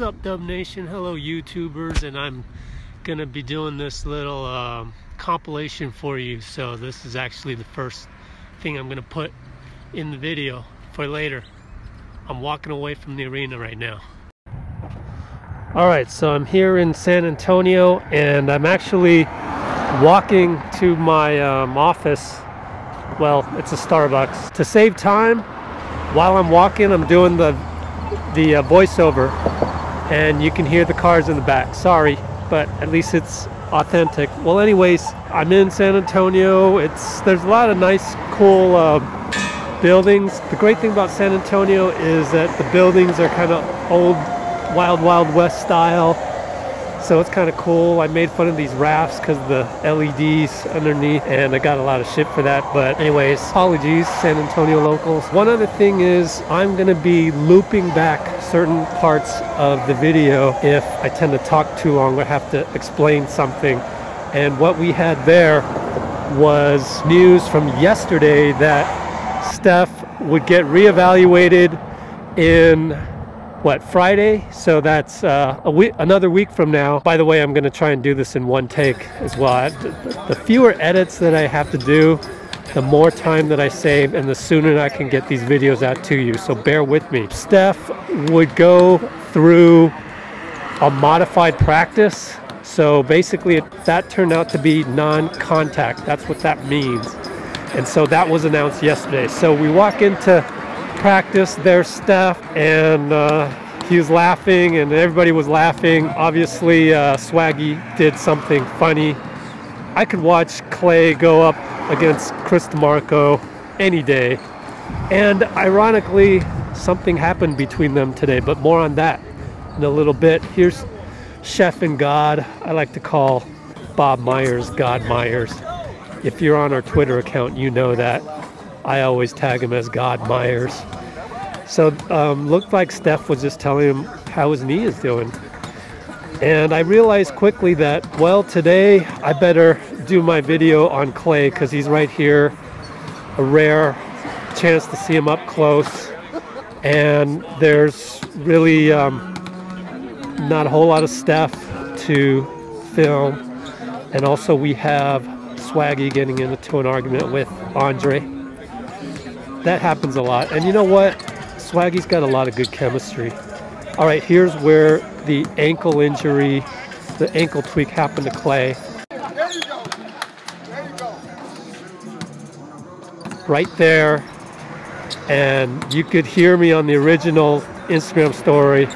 What's up, DubNation? Hello, YouTubers, and I'm gonna be doing this little compilation for you. So this is actually the first thing I'm gonna put in the video for later. I'm walking away from the arena right now. Alright, so I'm here in San Antonio, and I'm actually walking to my office. Well, it's a Starbucks. To save time, while I'm walking, I'm doing the voiceover, and you can hear the cars in the back. Sorry, but at least it's authentic. Well, anyways, I'm in San Antonio. There's a lot of nice, cool buildings. The great thing about San Antonio is that the buildings are kind of old, Wild West style. So it's kind of cool. I made fun of these rafts because of the LEDs underneath, and I got a lot of shit for that. But anyways, apologies, San Antonio locals. One other thing is I'm going to be looping back certain parts of the video if I tend to talk too long or have to explain something. And what we had there was news from yesterday that Steph would get reevaluated in Friday? So that's another week from now. By the way, I'm going to try and do this in one take as well. The fewer edits that I have to do, the more time that I save, and the sooner I can get these videos out to you. So bear with me. Steph would go through a modified practice. So basically that turned out to be non-contact. That's what that means. And so that was announced yesterday. So we walk into practice, there's Steph, and he was laughing, and everybody was laughing. Obviously, Swaggy did something funny. I could watch Klay go up against Chris DeMarco any day. And ironically, something happened between them today, but more on that in a little bit. Here's Chef and God. I like to call Bob Myers God Myers. If you're on our Twitter account, you know that. I always tag him as God Myers. So looked like Steph was just telling him how his knee is doing. And I realized quickly that, well, today I better do my video on Klay because he's right here. A rare chance to see him up close. And there's really not a whole lot of Steph to film. And also we have Swaggy getting into an argument with Andre. That happens a lot. And you know what? Swaggy's got a lot of good chemistry. All right, here's where the ankle injury, the ankle tweak happened to Klay. There you go. There you go. Right there. And you could hear me on the original Instagram story.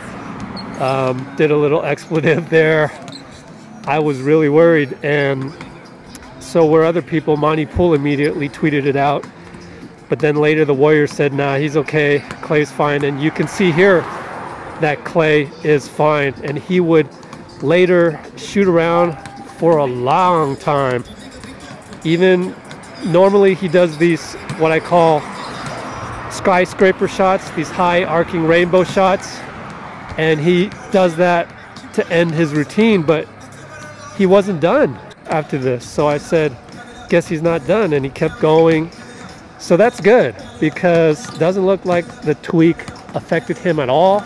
Did a little expletive there. I was really worried. And so were other people. Monty Poole immediately tweeted it out. But then later the Warriors said, nah, he's okay, Klay's fine. And you can see here that Klay is fine. And he would later shoot around for a long time. Even normally he does these, what I call skyscraper shots, these high arcing rainbow shots. And he does that to end his routine, but he wasn't done after this. So I said, guess he's not done. And he kept going. So that's good, because it doesn't look like the tweak affected him at all.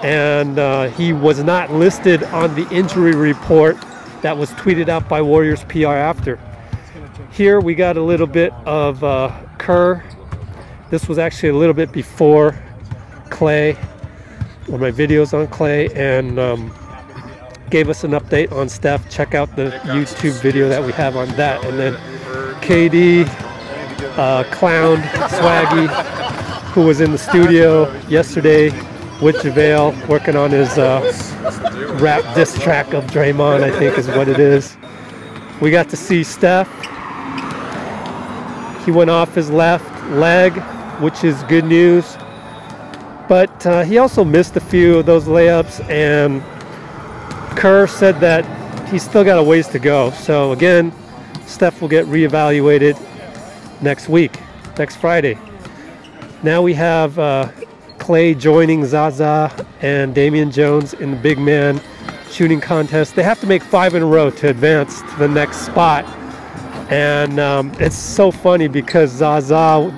And he was not listed on the injury report that was tweeted out by Warriors PR after. Here we got a little bit of Kerr. This was actually a little bit before Klay, or my videos on Klay, and gave us an update on Steph. Check out the YouTube video that we have on that. And then KD clowned Swaggy, who was in the studio yesterday with JaVale working on his rap diss track of Draymond, I think is what it is. We got to see Steph. He went off his left leg, which is good news. But he also missed a few of those layups, and Kerr said that he's still got a ways to go. So again, Steph will get reevaluated next week, next Friday. Now we have Klay joining Zaza and Damian Jones in the big man shooting contest. They have to make 5 in a row to advance to the next spot. And it's so funny because Zaza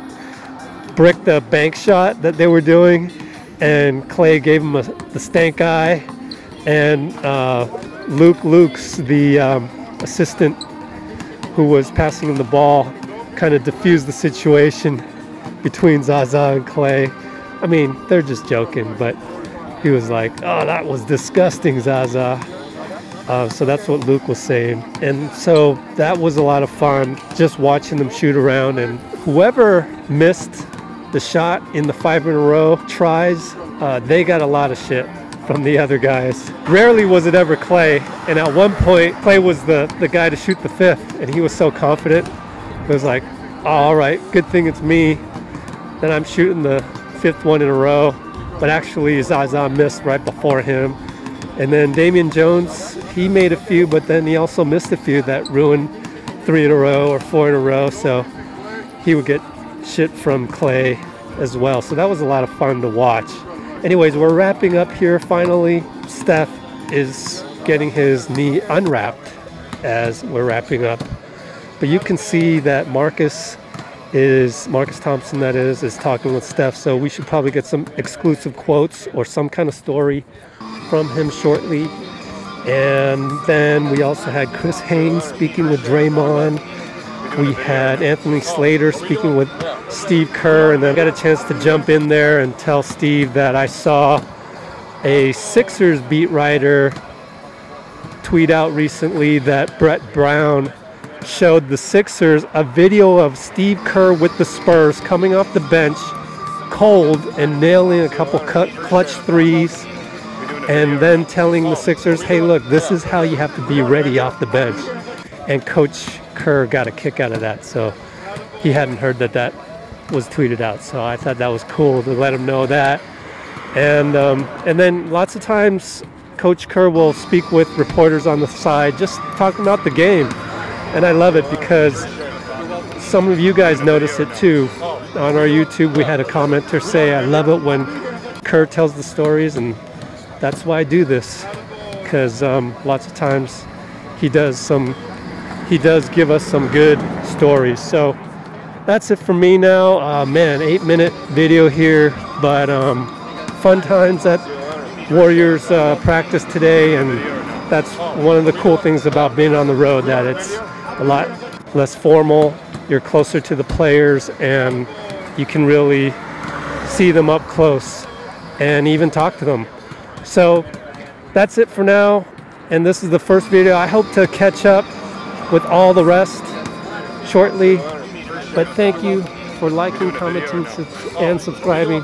bricked the bank shot that they were doing, and Klay gave him the stank eye, and Luke's the assistant who was passing him the ball kind of diffused the situation between Zaza and Klay. I mean, they're just joking, but he was like, "Oh, that was disgusting, Zaza." So that's what Luke was saying. And so that was a lot of fun, just watching them shoot around. And whoever missed the shot in the 5 in a row tries, they got a lot of shit from the other guys. Rarely was it ever Klay. And at one point, Klay was the guy to shoot the 5th, and he was so confident. It was like, oh, all right, good thing it's me. Then I'm shooting the 5th one in a row. But actually, Zaza missed right before him. And then Damian Jones, he made a few, but then he also missed a few that ruined 3 in a row or 4 in a row. So he would get shit from Klay as well. So that was a lot of fun to watch. Anyways, we're wrapping up here finally. Steph is getting his knee unwrapped as we're wrapping up. But you can see that Marcus Thompson, that is talking with Steph. So we should probably get some exclusive quotes or some kind of story from him shortly. And then we also had Chris Haynes speaking with Draymond. We had Anthony Slater speaking with Steve Kerr, and then I got a chance to jump in there and tell Steve that I saw a Sixers beat writer tweet out recently that Brett Brown showed the Sixers a video of Steve Kerr with the Spurs coming off the bench cold and nailing a couple clutch threes, and then telling the Sixers, hey, look, this is how you have to be ready off the bench. And Coach Kerr got a kick out of that. So he hadn't heard that was tweeted out. So I thought that was cool to let him know that. And then lots of times Coach Kerr will speak with reporters on the side, just talking about the game. And I love it because some of you guys notice it too. On our YouTube, we had a commenter say, I love it when Kerr tells the stories, and that's why I do this, because lots of times he does give us some good stories. So that's it for me now. Man, 8-minute video here, but fun times at Warriors practice today, and that's one of the cool things about being on the road, that it's a lot less formal. You're closer to the players, and you can really see them up close and even talk to them. So that's it for now, and this is the first video. I hope to catch up with all the rest shortly, but thank you for liking, commenting, and subscribing.